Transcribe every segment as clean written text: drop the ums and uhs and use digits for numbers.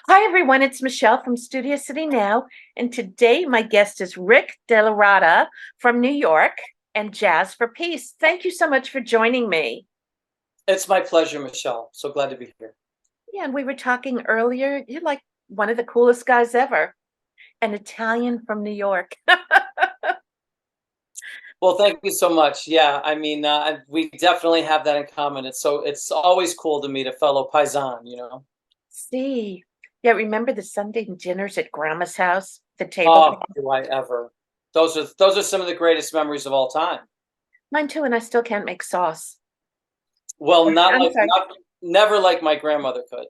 Hi, everyone. It's Michelle from Studio City Now. And today, my guest is Rick DellaRatta from New York and Jazz for Peace. Thank you so much for joining me. It's my pleasure, Michelle. So glad to be here. Yeah, and we were talking earlier. You're like one of the coolest guys ever, an Italian from New York. Well, thank you so much. Yeah, we definitely have that in common. It's always cool to meet a fellow paisan. See, yeah, remember the Sunday dinners at Grandma's house? The Oh, tablecloth? do I ever? Those are some of the greatest memories of all time. Mine too, and I still can't make sauce. Well, not I'm like sorry, not never like my grandmother could.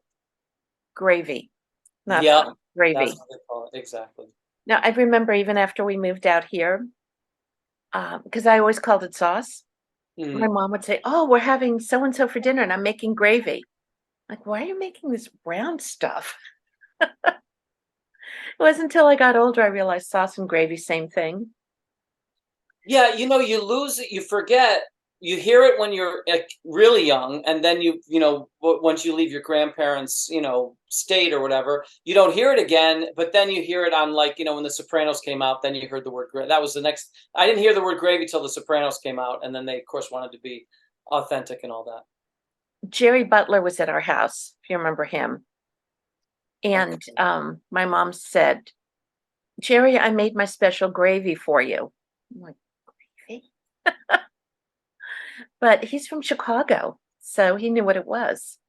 gravy, not Yep, sauce, that's gravy. what they call it. Exactly. Now, I remember even after we moved out here, because I always called it sauce. My Mhm. mom would say, "Oh, we're having so and so for dinner, and I'm making gravy." Like, why are you making this brown stuff? It wasn't until I got older I realized sauce and gravy, same thing. Yeah, you lose it, you forget. You hear it when you're really young, and then once you leave your grandparents', state or whatever, you don't hear it again. But then you hear it on when The Sopranos came out. Then you heard the word gravy. That was the next. I didn't hear the word gravy till The Sopranos came out, and then they, of course, wanted to be authentic and all that. Jerry Butler was at our house, if you remember him. And Okay. my mom said, "Jerry, I made my special gravy for you." I'm like, gravy? But he's from Chicago, so he knew what it was.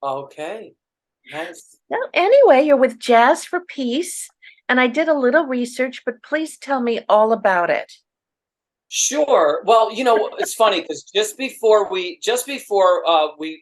Okay. Nice. Well, anyway, you're with Jazz for Peace, and I did a little research, but please tell me all about it. Sure. Well, it's funny because just before we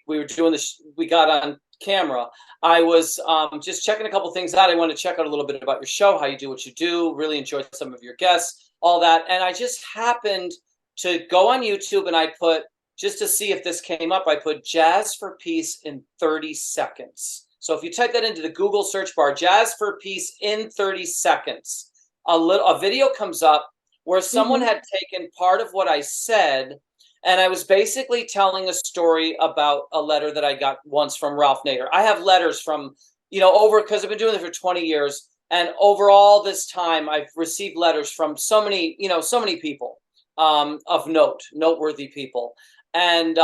were doing this, we got on camera. I was just checking a couple things out. I want to check out a little bit about your show, how you do what you do. Really enjoyed some of your guests, all that. And I just happened to go on YouTube and I put, just to see if this came up, I put Jazz for Peace in 30 seconds. So if you type that into the Google search bar, Jazz for Peace in 30 seconds, a video comes up where someone Mhm. had taken part of what I said, and I was basically telling a story about a letter that I got once from Ralph Nader. I have letters from, over, because I've been doing this for 20 years. And over all this time, I've received letters from so many people, of noteworthy people. And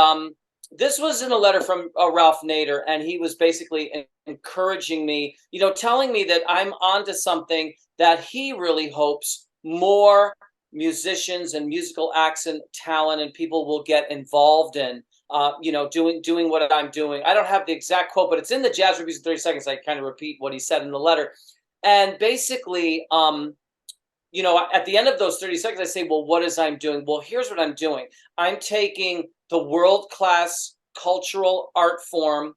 this was in a letter from Ralph Nader, and he was basically encouraging me, telling me that I'm onto something that he really hopes more musicians and musical acts and talent and people will get involved in, doing what I'm doing. I don't have the exact quote, but it's in the Jazz Reviews in 30 Seconds. I kind of repeat what he said in the letter. And basically, at the end of those 30 seconds, I say, well, what is I'm doing? Well, here's what I'm doing. I'm taking the world-class cultural art form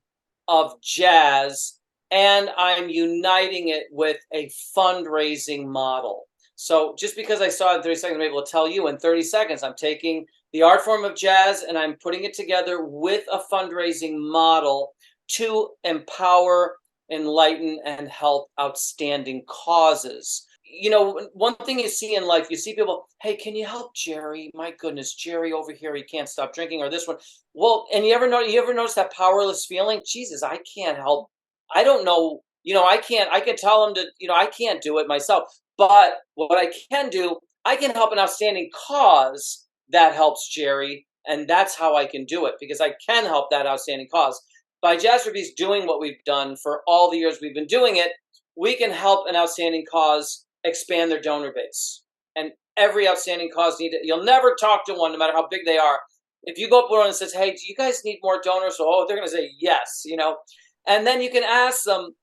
of jazz and I'm uniting it with a fundraising model. So just because I saw it in 30 seconds, I'm able to tell you in 30 seconds, I'm taking the art form of jazz and I'm putting it together with a fundraising model to empower, enlighten, and help outstanding causes. One thing you see in life, you see people, hey, can you help Jerry? My goodness, Jerry over here, he can't stop drinking, or this one. Well, and you ever notice that powerless feeling? Jesus, I can't help. I don't know, I can tell him to, I can't do it myself. But what I can do, I can help an outstanding cause that helps Jerry. And that's how I can do it because I can help that outstanding cause. By Jazz Reviews doing what we've done for all the years we've been doing it, we can help an outstanding cause expand their donor base. And every outstanding cause you'll never talk to one, no matter how big they are. If you go up to one and says, hey, do you guys need more donors? Oh, they're going to say yes. And then you can ask them,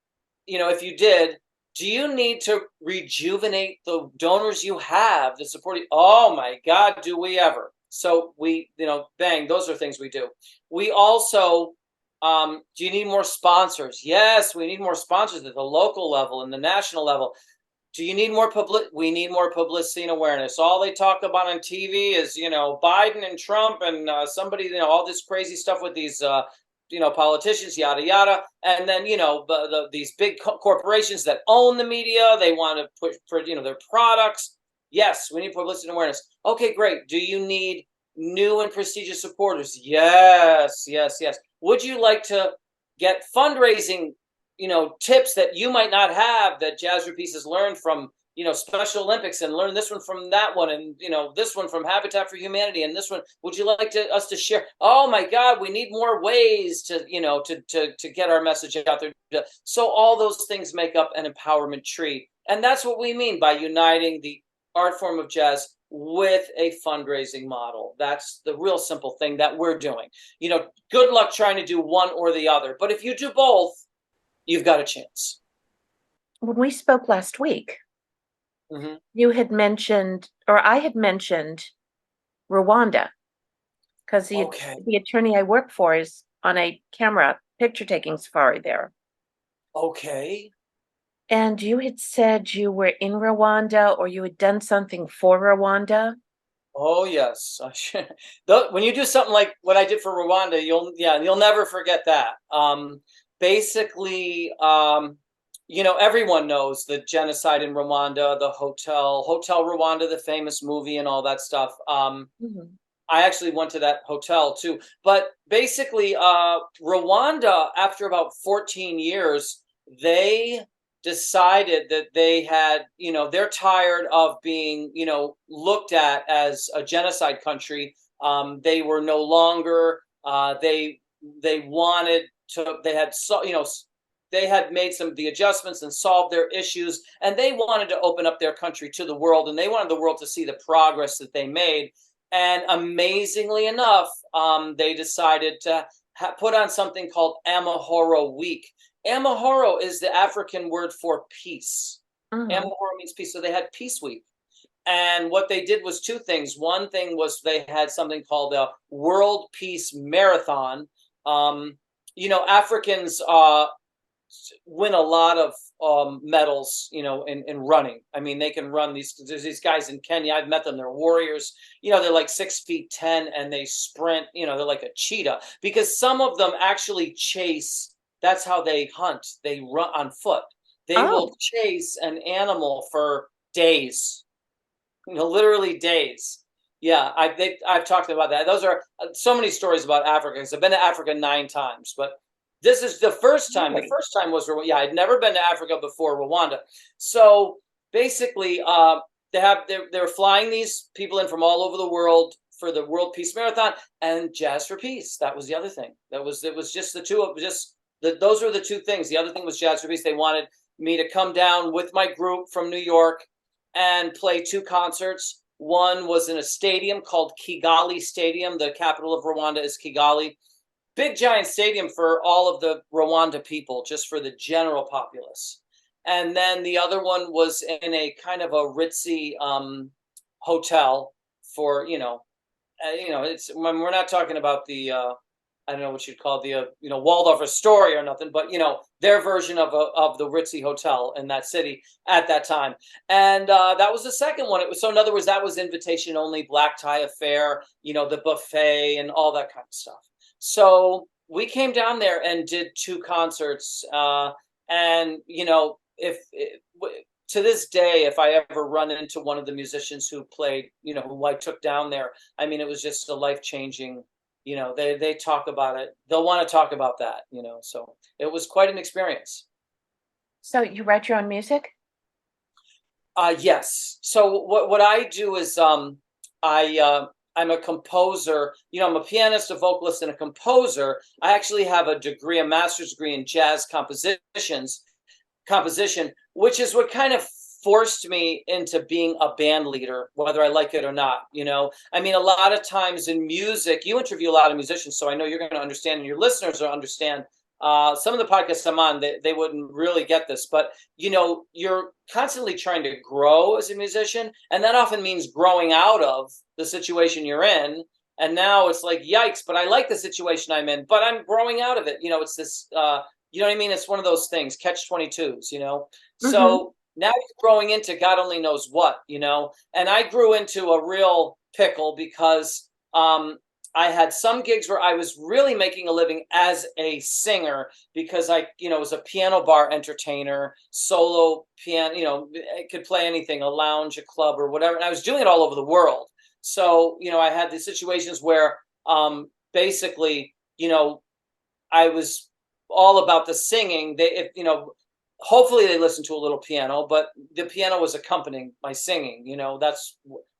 if you did, do you need to rejuvenate the donors you have to support you? Oh my God, do we ever? So we, bang, those are things we do. We also, do you need more sponsors? Yes, we need more sponsors at the local level and the national level. Do you need more public? We need more publicity and awareness. All they talk about on TV is, Biden and Trump and somebody, all this crazy stuff with these, politicians, yada yada. And then, these big corporations that own the media, they want to push for, their products. Yes, we need publicity and awareness. Okay, great. Do you need new and prestigious supporters? Yes, yes, yes. Would you like to get fundraising tips that you might not have that Jazz for Peace has learned from, Special Olympics, and learn this one from that one, and this one from Habitat for Humanity, and this one. Would you like us to share? Oh my God, we need more ways to to get our message out there. So all those things make up an empowerment tree, and that's what we mean by uniting the art form of jazz with a fundraising model. That's the real simple thing that we're doing. Good luck trying to do one or the other, but if you do both, you've got a chance. When we spoke last week, you had mentioned, or I had mentioned, Rwanda, because the attorney I work for is on a camera picture taking safari there. Okay. And you had said you were in Rwanda, or you had done something for Rwanda. Oh yes, when you do something like what I did for Rwanda, you'll never forget that. Basically, everyone knows the genocide in Rwanda, the Hotel Rwanda, the famous movie, and all that stuff. I actually went to that hotel too. But basically, Rwanda, after about 14 years, they decided that they had, they're tired of being, looked at as a genocide country. They were no longer, they wanted to, they had made some of the adjustments and solved their issues, and they wanted to open up their country to the world, and they wanted the world to see the progress that they made. And amazingly enough, they decided to put on something called Amahoro Week. Amahoro is the African word for peace. Amahoro means peace. So they had Peace Week. And what they did was two things. One thing was they had something called the World Peace Marathon. Africans win a lot of medals, in running. I mean, they can run there's these guys in Kenya. I've met them. They're warriors. They're like 6'10" and they sprint, they're like a cheetah, because some of them actually chase. That's how they hunt. They run on foot. They will chase an animal for days, literally days. Yeah, I've talked about that. Those are so many stories about Africa, because I've been to Africa 9 times, but this is the first time. The first time was Rwanda. Yeah, I'd never been to Africa before Rwanda. So basically, they're flying these people in from all over the world for the World Peace Marathon and Jazz for Peace. That was the other thing. It was just the two of those were the two things. The other thing was Jazz for Peace. They wanted me to come down with my group from New York and play 2 concerts. One was in a stadium called Kigali Stadium. The capital of Rwanda is Kigali. Big giant stadium for all of the Rwanda people, just for the general populace. And then the other one was in a kind of a ritzy hotel for, it's, we're not talking about the, I don't know what you'd call the, Waldorf Astoria or nothing, but, their version of the ritzy hotel in that city at that time. And that was the second one. So in other words, that was invitation only, black tie affair, the buffet and all that kind of stuff. So we came down there and did 2 concerts. And, to this day, if I ever run into one of the musicians who played, who I took down there, I mean, it was just a life-changing, they talk about it. They'll want to talk about that, so it was quite an experience. So you write your own music? Yes. So what I do is I'm a composer. I'm a pianist, a vocalist, and a composer. I actually have a master's degree in jazz composition, which is what kind of forced me into being a band leader, whether I like it or not. I mean, a lot of times in music, you interview a lot of musicians, so I know you're going to understand, and your listeners will understand. Some of the podcasts I'm on, they wouldn't really get this, but you're constantly trying to grow as a musician, and that often means growing out of the situation you're in. And now it's like, yikes, but I like the situation I'm in, but I'm growing out of it. It's this, you know what I mean? It's one of those things, catch-22s, So now you're growing into God only knows what, and I grew into a real pickle because I had some gigs where I was really making a living as a singer, because I, was a piano bar entertainer, solo piano, I could play anything, a lounge, a club, or whatever. And I was doing it all over the world. So, I had these situations where basically, I was all about the singing, hopefully they listened to a little piano, but the piano was accompanying my singing. That's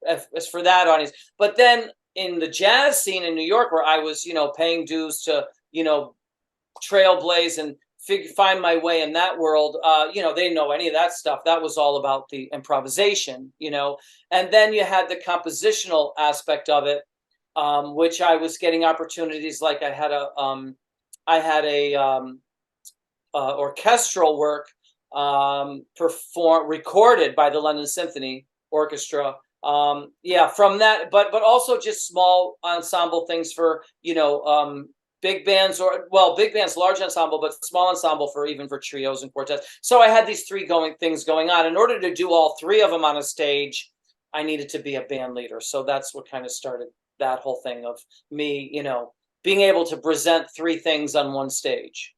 as for that audience. But then in the jazz scene in New York, where I was, paying dues to, trailblaze and find my way in that world, they didn't know any of that stuff. That was all about the improvisation, and then you had the compositional aspect of it, which I was getting opportunities. Like I had a orchestral work recorded by the London Symphony Orchestra. From that, but also just small ensemble things for big bands, big bands, large ensemble, but small ensemble for trios and quartets. So I had these three things going on. In order to do all three of them on a stage, I needed to be a band leader. So that's what kind of started that whole thing of me, being able to present three things on one stage.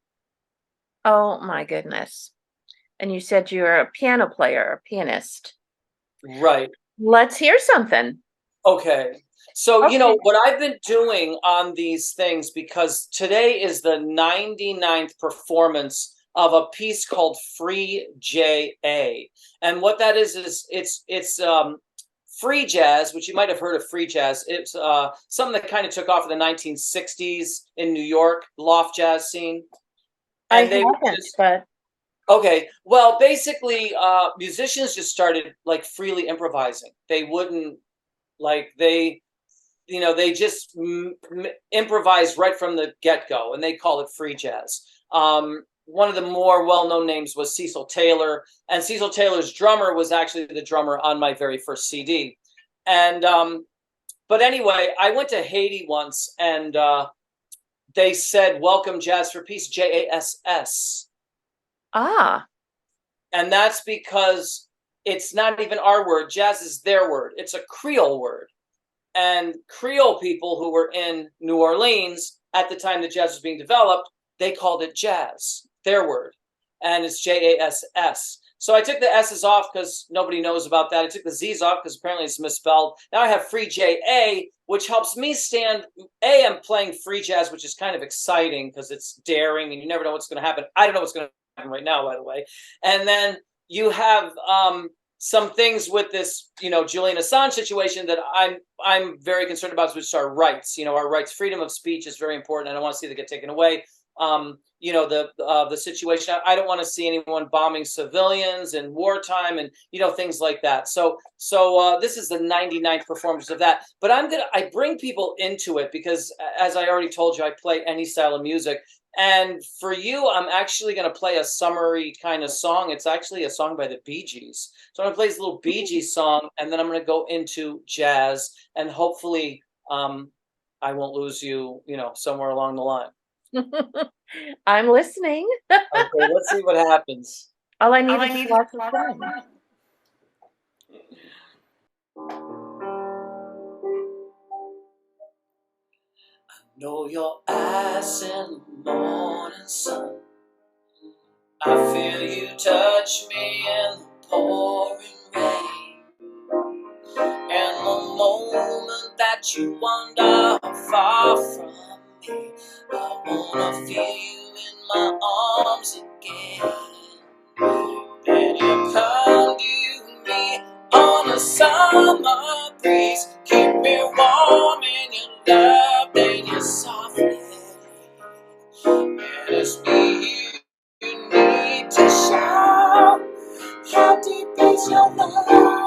Oh my goodness. And you said you're a piano player, a pianist. Right. Let's hear something. Okay. So, what I've been doing on these things, because today is the 99th performance of a piece called Free JA. And what that is it's free jazz, which you might have heard of free jazz. It's something that kind of took off in the 1960s in New York, loft jazz scene. And but okay. Well, basically, musicians just started like freely improvising. They wouldn't they just improvise right from the get-go, and they call it free jazz. One of the more well-known names was Cecil Taylor, and Cecil Taylor's drummer was actually the drummer on my very first CD. And but anyway, I went to Haiti once, and they said, "Welcome Jazz for Peace," JASS. Ah. And that's because it's not even our word. Jazz is their word. It's a Creole word. And Creole people who were in New Orleans at the time that jazz was being developed, they called it jazz, their word. And it's JASS. So I took the S's off because nobody knows about that. I took the Z's off because apparently it's misspelled. Now I have free JA, which helps me stand. I'm playing free jazz, which is kind of exciting because it's daring and you never know what's going to happen. I don't know what's going to happen right now, by the way. And then you have some things with this, Julian Assange situation that I'm very concerned about, which is our rights. Our rights, freedom of speech is very important. And I don't want to see that get taken away. The situation. I don't want to see anyone bombing civilians in wartime and things like that. So this is the 99th performance of that. But I bring people into it because, as I already told you, I play any style of music. And for you, I'm actually going to play a summary kind of song. It's actually a song by the Bee Gees. So I'm going to play this little Bee Gees song, and then I'm going to go into jazz, and hopefully I won't lose you, somewhere along the line. I'm listening. Okay, let's see what happens. All I need is lots of fun. Know your eyes in the morning sun. I feel you touch me in the pouring rain. And the moment that you wander far from me, I wanna feel you in my arms again. Then you come to me on a summer breeze, keep me warm in your love, then you softly. And it's me you need to shout. How deep is your love?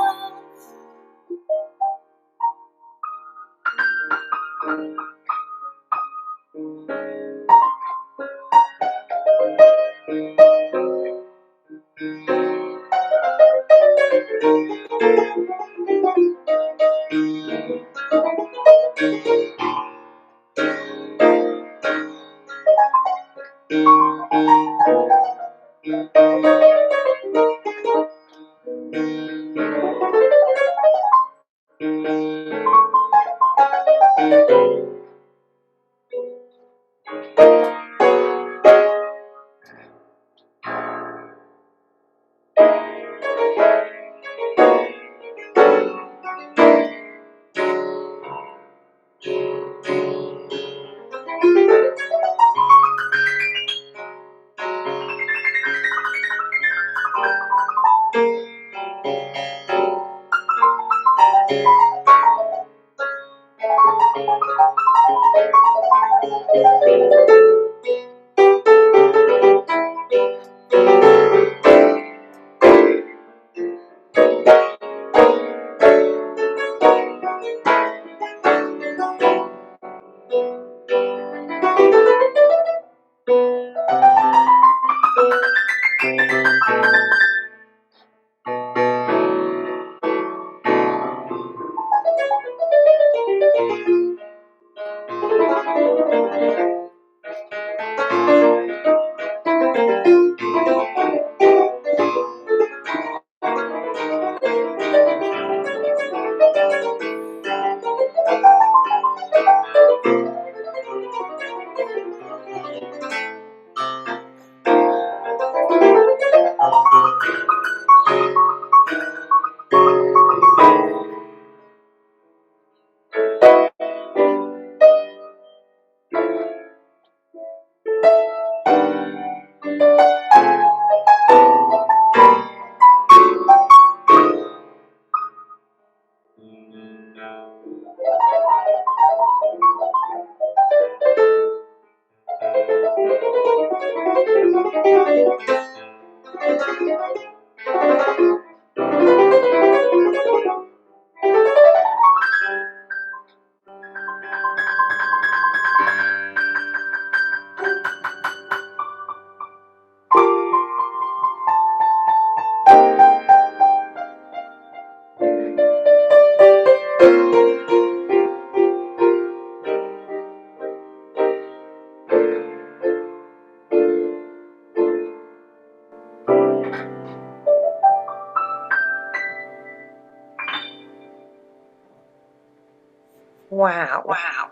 Wow.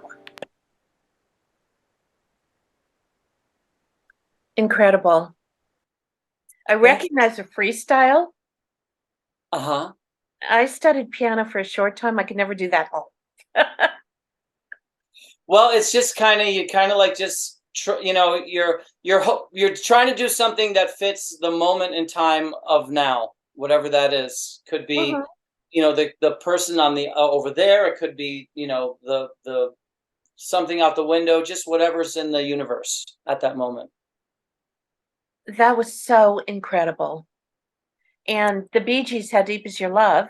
Incredible. I Thank you. recognize a freestyle. Uh-huh. I studied piano for a short time. I could never do that whole. Well, it's just kind of you kind of like just you're trying to do something that fits the moment in time of now, whatever that is. Could be, Mhm. the person on the over there. It could be, the something out the window, just whatever's in the universe at that moment. That was so incredible. And the Bee Gees, How Deep Is Your Love?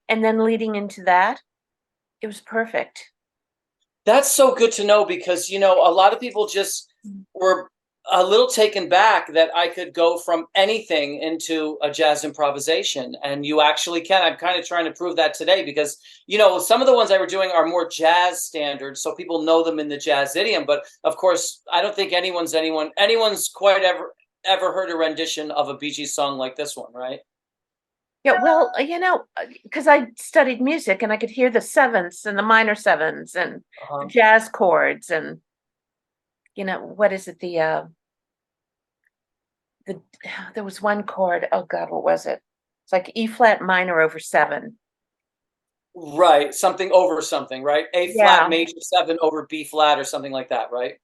And then leading into that, it was perfect. That's so good to know because, a lot of people just Mm. were a little taken back that I could go from anything into a jazz improvisation. And you actually can. I'm kind of trying to prove that today because, some of the ones I were doing are more jazz standards. So people know them in the jazz idiom. But of course, I don't think anyone's quite ever heard a rendition of a Bee Gees song like this one, right? Yeah, well, because I studied music and I could hear the sevenths and the minor sevenths and the Uh-huh. jazz chords and what is it? The there was one chord. Oh God, what was it? It's like E flat minor over seven. Right, something over something, right? A flat Yeah, major 7 over B flat or something like that, right?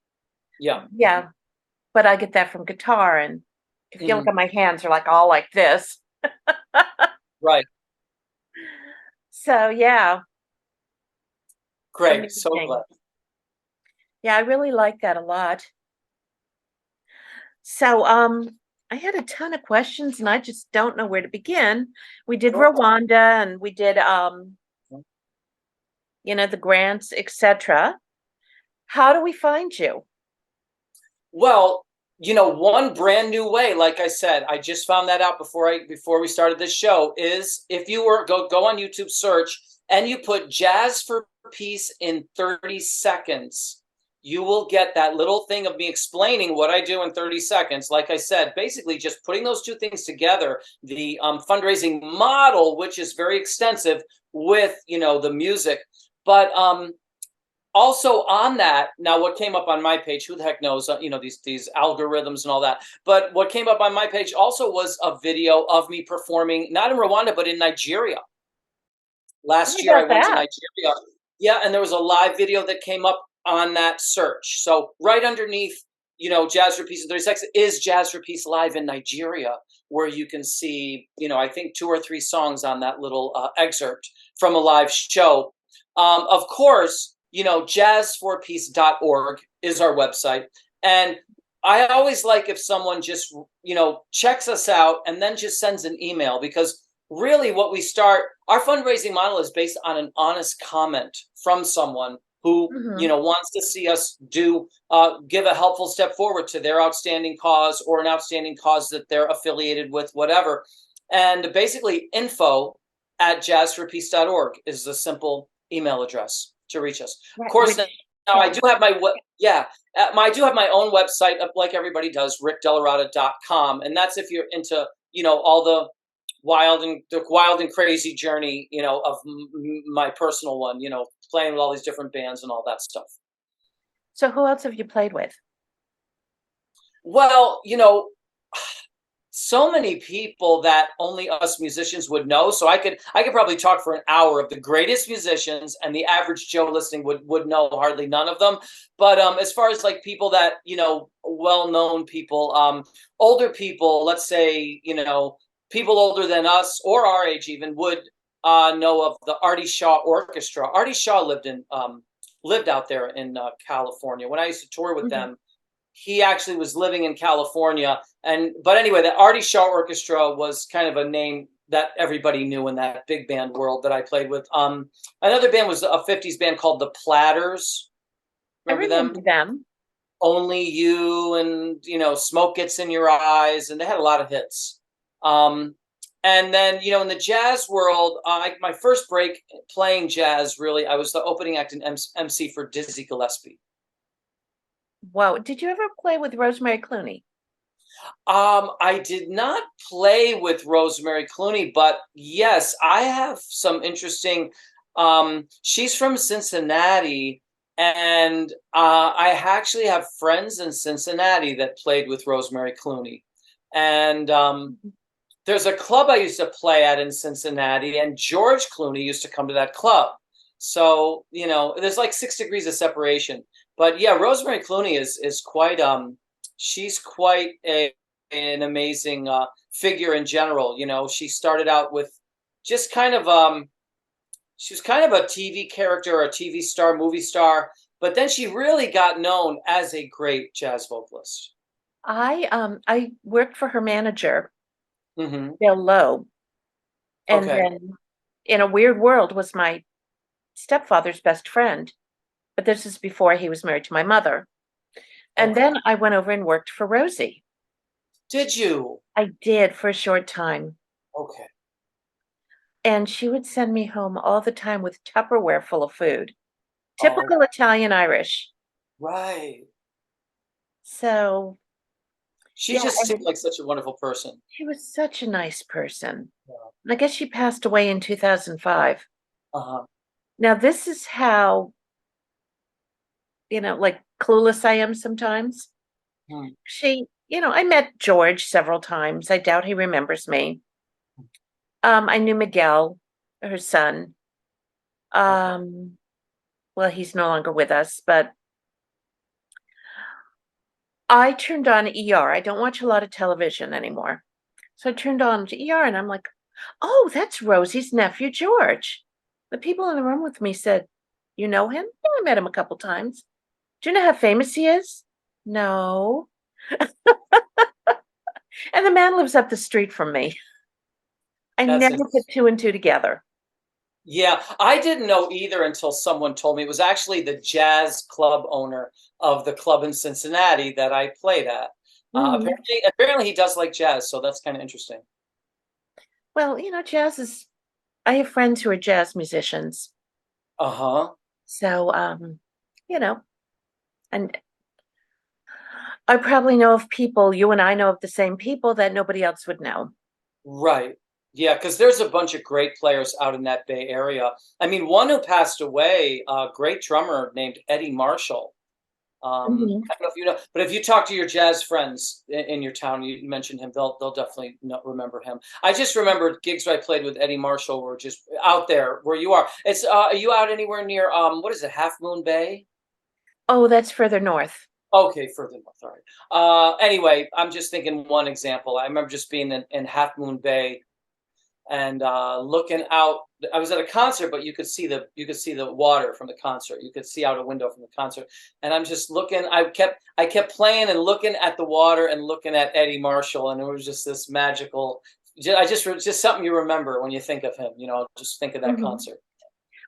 Yeah. yeah. But I get that from guitar, and if you look Mhm. at my hands, they're like all like this. Right. So yeah, Great. So glad. amazing. Yeah, I really like that a lot. So I had a ton of questions and I just don't know where to begin. We did Sure. Rwanda and we did the grants, etc. How do we find you? Well, one brand new way, like I said, I just found that out before we started this show, is if you were go on YouTube, search, and you put Jazz for Peace in 30 seconds, you will get that little thing of me explaining what I do in 30 seconds. Like I said, basically just putting those two things together, the fundraising model, which is very extensive, with the music. But also on that, now what came up on my page, who the heck knows, these algorithms and all that, but what came up on my page also was a video of me performing not in Rwanda but in Nigeria. Tell me Last year I about went to that. Nigeria. Yeah, and there was a live video that came up on that search. So right underneath, Jazz for Peace in 30 seconds is Jazz for Peace live in Nigeria, where you can see, I think 2 or 3 songs on that little excerpt from a live show. Of course, jazzforpeace.org is our website. And I always like if someone just, checks us out and then just sends an email, because really what we start, our fundraising model is based on an honest comment from someone who, Hmm. wants to see us give a helpful step forward to their outstanding cause or an outstanding cause that they're affiliated with, whatever. And basically info@jazzforpeace.org is the simple email address to reach us. Of Right, course, now, which I do have I do have my own website, like everybody does, rickdellarata.com. And that's if you're into, all the wild and crazy journey, of my personal one, playing with all these different bands and all that stuff. so who else have you played with? Well, so many people that only us musicians would know. So I could probably talk for an hour of the greatest musicians, and the average Joe listening would know hardly none of them. But as far as like people that, well known people, older people, let's say, people older than us or our age even would know of the Artie Shaw Orchestra. Artie Shaw lived out there in California when I used to tour with Hmm. them. He actually was living in California. But anyway, the Artie Shaw Orchestra was kind of a name that everybody knew in that big band world that I played with. Another band was a 50s band called the Platters. I Remember them? remember them. Only You, and Smoke Gets in Your Eyes, and they had a lot of hits. Um, and then, in the jazz world, my first break playing jazz, really, I was the opening act and MC for Dizzy Gillespie. Whoa, did you ever play with Rosemary Clooney? I did not play with Rosemary Clooney, but yes, I have some interesting. She's from Cincinnati, and I actually have friends in Cincinnati that played with Rosemary Clooney. And there's a club I used to play at in Cincinnati, and George Clooney used to come to that club. So, there's like 6 degrees of separation. But yeah, Rosemary Clooney is quite she's quite an amazing figure in general. She started out with just kind of she was kind of a TV character, a TV star, movie star, but then she really got known as a great jazz vocalist. I worked for her manager, Mm-hmm. Bill Lowe, and Okay. then in a weird world was my stepfather's best friend. But this is before he was married to my mother. And Okay. then I went over and worked for Rosie. Did you? I did for a short time. Okay. And she would send me home all the time with Tupperware full of food. Oh, Typical Italian Irish. right. So, She yeah, just seemed and like such a wonderful person. she was such a nice person. Yeah. And I guess she passed away in 2005. Uh-huh. Now, this is how, like clueless I am sometimes. Hmm. I met George several times. I doubt he remembers me. I knew Miguel, her son. Okay. Well, he's no longer with us, but I turned on ER. I don't watch a lot of television anymore. So I turned on to ER and I'm like, oh, that's Rosie's nephew, George. The people in the room with me said, you know him? Yeah, I met him a couple times. Do you know how famous he is? No. And the man lives up the street from me. I That's never put interesting. two and two together. Yeah, I didn't know either until someone told me. It was actually the jazz club owner of the club in Cincinnati that I played at. Mhm. Apparently he does like jazz, so that's kind of interesting. Well, jazz is, I have friends who are jazz musicians. Uh-huh. So, you know, and I probably know of people, you and I know of the same people that nobody else would know. Right. Yeah, because there's a bunch of great players out in that Bay Area. I mean, one who passed away, a great drummer named Eddie Marshall. Mhm. I don't know if you know, but if you talk to your jazz friends in your town, you mention him, they'll definitely remember him. I just remember gigs I played with Eddie Marshall were just out there where you are. Are you out anywhere near what is it, Half Moon Bay? Oh, that's further north. Okay, further north. All right. Anyway, I'm just thinking one example. I remember just being in Half Moon Bay and looking out. I was at a concert, but you could see the water from the concert. You could see out a window from the concert, and I'm just looking. I kept playing and looking at the water and looking at Eddie Marshall, and it was just this magical. Just something you remember when you think of him. Just think of that Mhm. concert.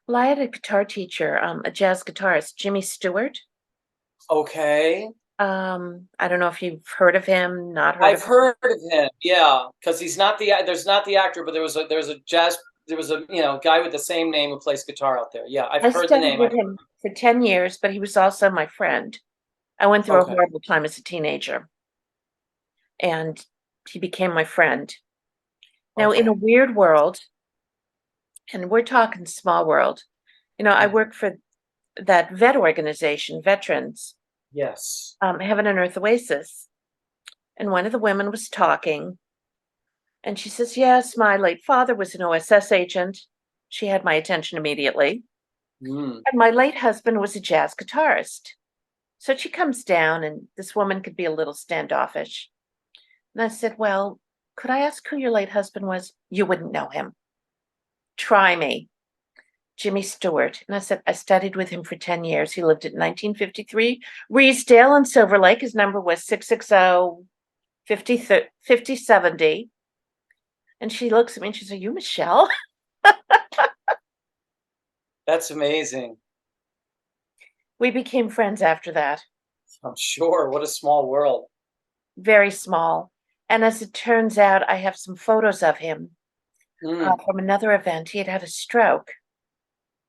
Well, I had a guitar teacher, a jazz guitarist, Jimmy Stewart. Okay, I don't know if you've heard of him, not heard of I've him. heard of him. Yeah, because he's not the there's not the actor, but there was a guy with the same name who plays guitar out there. Yeah, I've I heard the studied name. with him for 10 years, but he was also my friend. I went through a Okay. horrible time as a teenager, and he became my friend. Now, in a Okay. weird world, and we're talking small world, I Mhm. work for that vet organization, Veterans, Yes. Heaven and Earth Oasis. And one of the women was talking, and she says, yes, my late father was an OSS agent. She had my attention immediately. Mm. And my late husband was a jazz guitarist. So she comes down, and this woman could be a little standoffish. And I said, well, could I ask who your late husband was? You wouldn't know him. Try me. Jimmy Stewart. And I said, I studied with him for 10 years. He lived at 1953 Reesdale in Silver Lake. His number was 660-5070. And she looks at me and she says, are you Michele? That's amazing. We became friends after that. I'm sure. What a small world. Very small. And as it turns out, I have some photos of him Mm. from another event. He had had a stroke.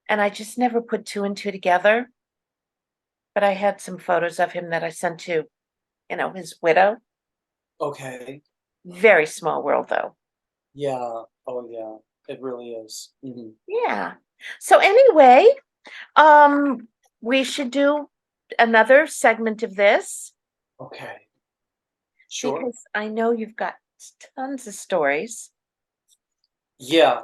And I just never put two and two together. But I had some photos of him that I sent to, his widow. Okay. Very small world, though. Yeah. Oh, yeah. It really is. Yeah. So anyway, we should do another segment of this Okay. Sure. because I know you've got tons of stories. Yeah.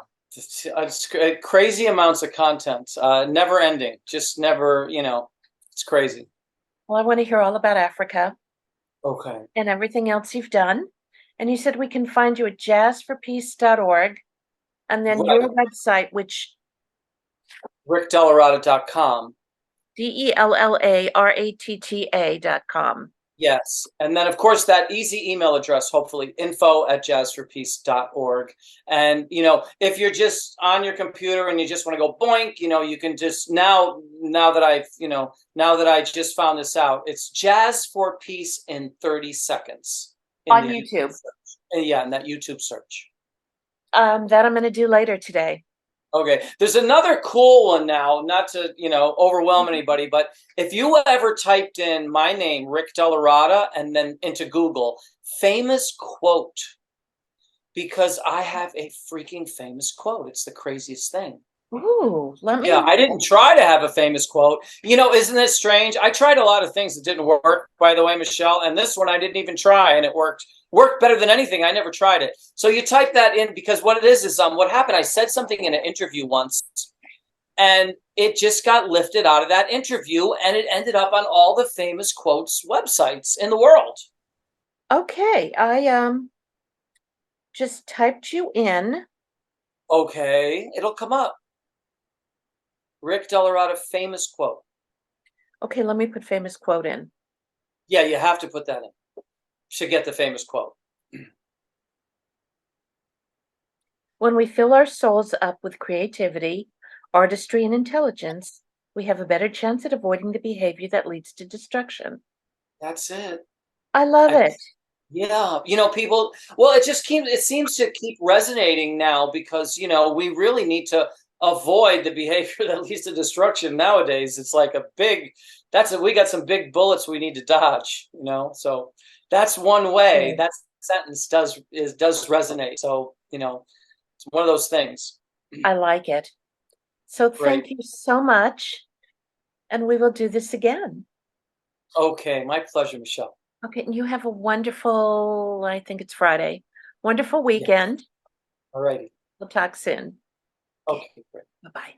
Crazy amounts of content, never ending, just never, it's crazy. Well, I want to hear all about Africa Okay. and everything else you've done. And you said we can find you at jazzforpeace.org and then your Right. website, which RickDellaRatta.com. DellaRatta.com. Yes. And then, of course, that easy email address, hopefully, info@jazzforpeace.org. And, if you're just on your computer and you just want to go boink, you can just now that I just found this out, it's Jazz for Peace in 30 seconds in On the YouTube. search. Yeah, in that YouTube search. That I'm going to do later today. Okay. There's another cool one now, not to, overwhelm anybody, but if you ever typed in my name, Rick DellaRatta, and then into Google, famous quote, because I have a freaking famous quote. It's the craziest thing. Ooh, let me Yeah, I didn't try to have a famous quote. Isn't it strange? I tried a lot of things that didn't work, by the way, Michele, and this one I didn't even try, and it worked. Worked better than anything. I never tried it. So you type that in because what it is what happened. I said something in an interview once, and it just got lifted out of that interview, and it ended up on all the famous quotes websites in the world. Okay, I just typed you in. Okay, it'll come up. Rick DellaRatta famous quote. Okay, let me put famous quote in. Yeah, you have to put that in. Should get the famous quote. When we fill our souls up with creativity, artistry, and intelligence, we have a better chance at avoiding the behavior that leads to destruction. That's it. I love it. Yeah, people. Well, it seems to keep resonating now because we really need to avoid the behavior that leads to destruction nowadays. It's like we got some big bullets we need to dodge. So that's one way. Yeah. That sentence does resonate. So it's one of those things. I like it. So Great. thank you so much, and we will do this again. Okay, my pleasure, Michele. Okay, and you have a wonderful, I think it's Friday, wonderful Yeah. weekend. All righty. We'll talk soon. Okay, great. Bye-bye.